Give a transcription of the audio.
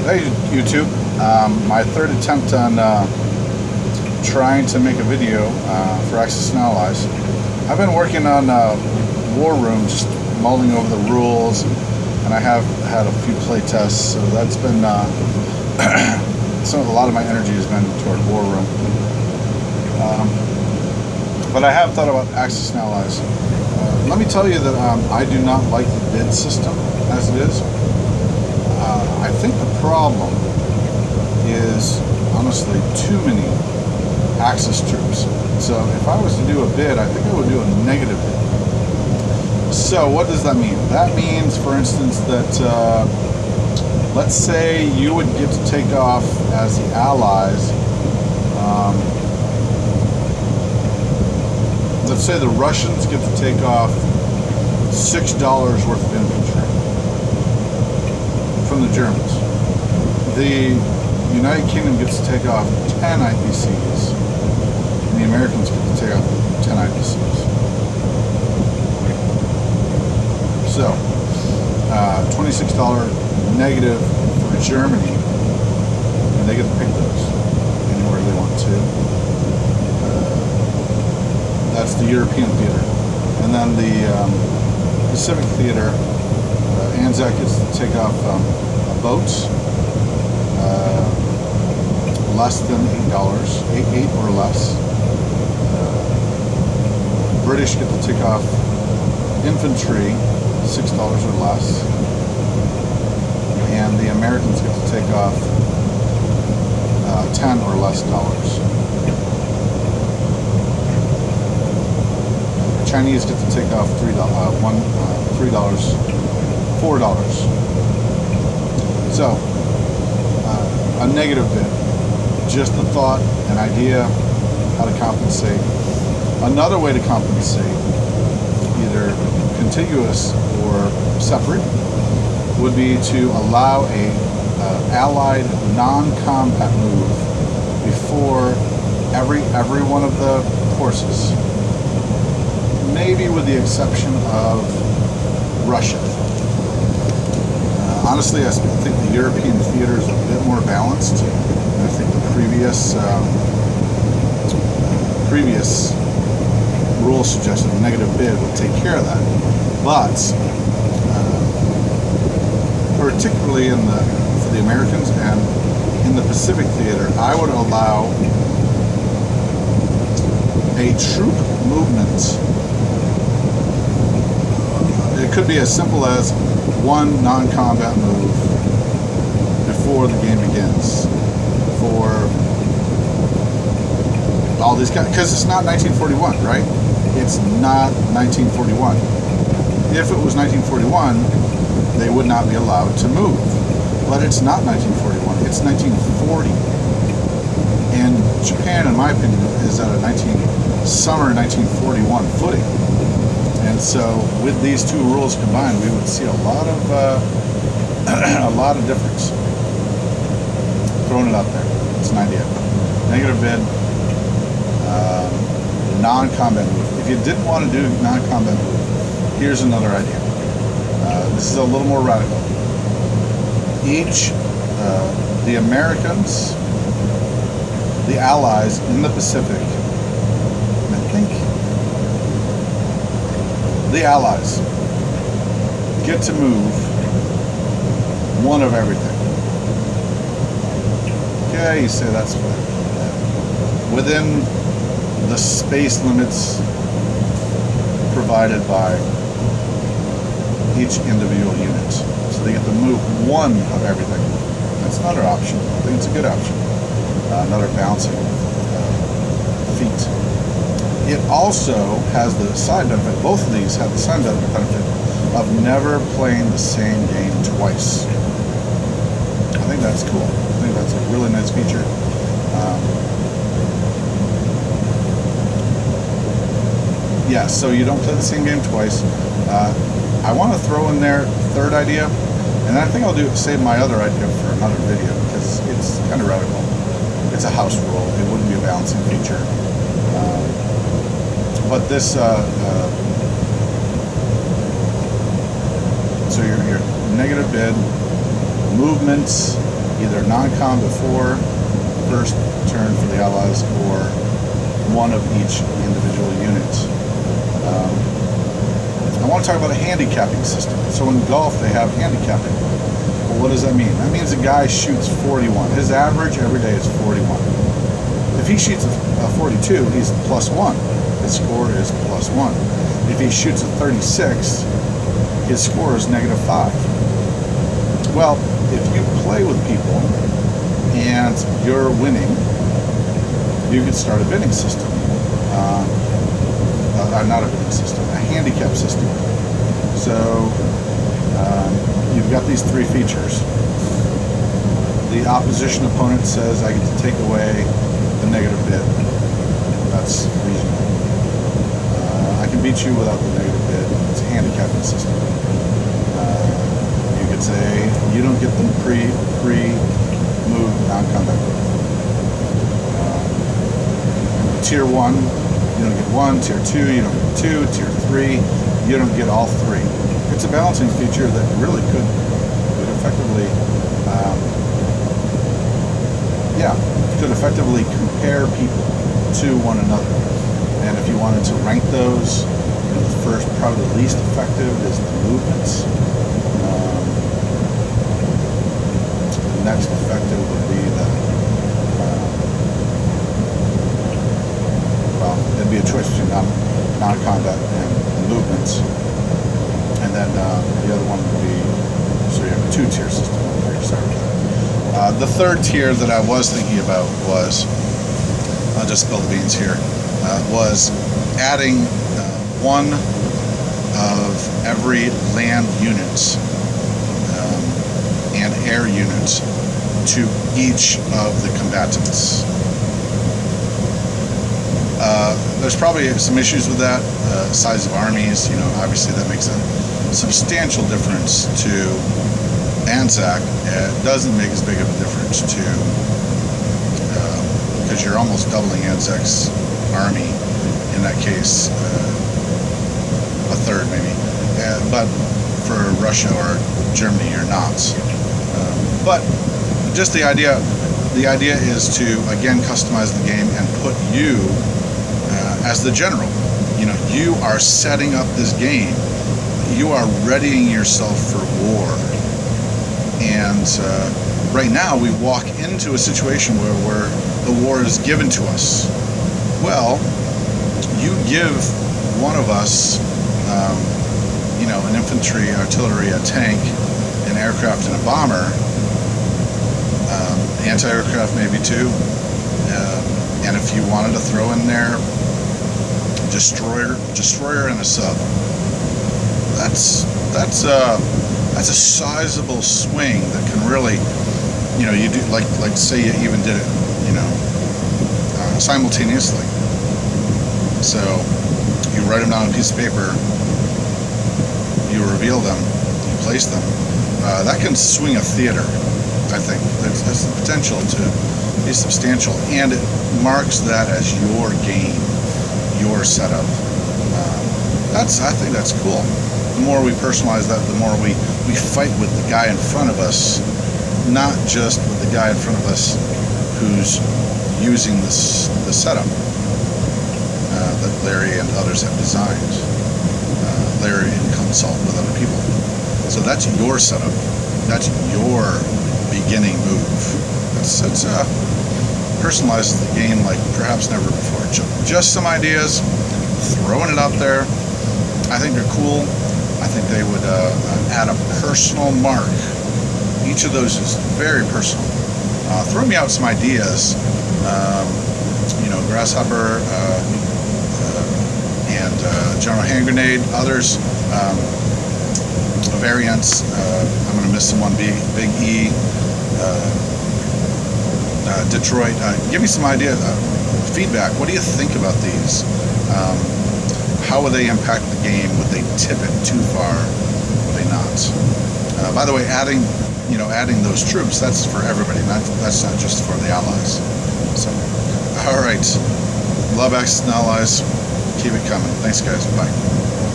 Hey YouTube, my third attempt on trying to make a video for Axis and Allies. I've been working on War Room, just mulling over the rules, and I have had a few play tests, so that's been a lot of my energy has been toward War Room. But I have thought about Axis and Allies. Let me tell you that I do not like the bid system as it is. I think the problem is, honestly, too many Axis troops. So if I was to do a bid, I think I would do a negative bid. So what does that mean? That means, for instance, that let's say you would get to take off as the Allies. Let's say the Russians get to take off $6 worth of infantry from the Germans. The United Kingdom gets to take off 10 IPCs, and the Americans get to take off 10 IPCs. So, $26 negative for Germany, and they get to pick those anywhere they want to. That's the European theater. And then the Pacific theater, Anzac gets to take off boats, less than $8, eight or less. British get to take off infantry, $6 or less. And the Americans get to take off 10 or less dollars. Chinese get to take off $3, $4. So, a negative bid. Just a thought, an idea, how to compensate. Another way to compensate, either contiguous or separate, would be to allow a allied non-combat move before every one of the forces. Maybe with the exception of Russia. Honestly, I think the European theater is a bit more balanced. I think the previous rule suggested a negative bid would take care of that. But particularly for the Americans and in the Pacific theater, I would allow a troop movement. It could be as simple as one non-combat move before the game begins for all these guys, because it's not 1941, right? It's not 1941. If it was 1941, they would not be allowed to move. But it's not 1941, it's 1940. And Japan, in my opinion, is at a summer 1941 footing. And so, with these two rules combined, we would see a lot of difference. Throwing it out there, it's an idea. Negative bid, non-combat move. If you didn't want to do non-combat move, here's another idea. This is a little more radical. The Americans, the Allies in the Pacific, I think. The Allies get to move one of everything. Okay, you say that's fine. Within the space limits provided by each individual unit. So they get to move one of everything. That's another option. I think it's a good option. Another balancing feat. It also has the side benefit, both of these have the side benefit of never playing the same game twice. I think that's cool. I think that's a really nice feature. Yeah, so you don't play the same game twice. I want to throw in there third idea, and I think I'll save my other idea for another video because it's kind of radical. It's a house rule. It wouldn't be a balancing feature. But this, so your negative bid, movements either non-com before first turn for the allies, or one of each individual unit. I want to talk about a handicapping system. So in golf, they have handicapping. Well, what does that mean? That means a guy shoots 41. His average every day is 41. If he shoots a 42, he's +1. His score is +1. If he shoots a 36, his score is -5. Well, if you play with people and you're winning, you could start a bidding system. Not a bidding system, a handicap system. So you've got these three features. The opposition opponent says, I get to take away the negative bid. That's reasonable. I can beat you without the negative bid. It's a handicapping system. You could say, you don't get the pre-move non-combat move. Tier 1, you don't get 1. Tier 2, you don't get 2. Tier 3, you don't get all 3. It's a balancing feature that really could effectively, could effectively compare people to one another. And if you wanted to rank those, the first, probably the least effective, is the movements. The next effective would be the it'd be a choice between non-combat and movements. And then the other one would be, so you have a 2-tier system. The third tier that I was thinking about was, I'll just spill the beans here, was adding one of every land unit and air unit to each of the combatants. There's probably some issues with that. Size of armies, obviously that makes a substantial difference to Anzac. It doesn't make as big of a difference to, because you're almost doubling Anzac's army, in that case, a third maybe. But for Russia or Germany, you're not. But just the idea is to, again, customize the game and put you as the general. You are setting up this game. You are readying yourself for war. And right now we walk into a situation where the war is given to us. Well, you give one of us, an infantry, artillery, a tank, an aircraft, and a bomber, anti-aircraft maybe too, and if you wanted to throw in there destroyer and a sub, that's a sizable swing that can really, you do like say you even did it, simultaneously. So you write them down on a piece of paper, you reveal them, you place them. That can swing a theater. I think there's the potential to be substantial, and it marks that as your game, your setup. I think that's cool. The more we personalize that, the more we fight with the guy in front of us, not just with the guy in front of us who's using the setup that Larry and others have designed. Larry in consult with other people. So that's your setup. That's your beginning move. It's personalizes the game like perhaps never before. Just some ideas, throwing it out there. I think they're cool. I think they would add a personal mark. Each of those is very personal. Throw me out some ideas. Grasshopper and General Hand Grenade. Others, variants. I'm going to miss someone. Big E. Detroit. Give me some idea, feedback. What do you think about these? How would they impact the game? Would they tip it too far? Would they not? By the way, adding those troops, that's for everybody. That's not just for the Allies. So, all right. Love, Axis, and Allies. Keep it coming. Thanks, guys. Bye.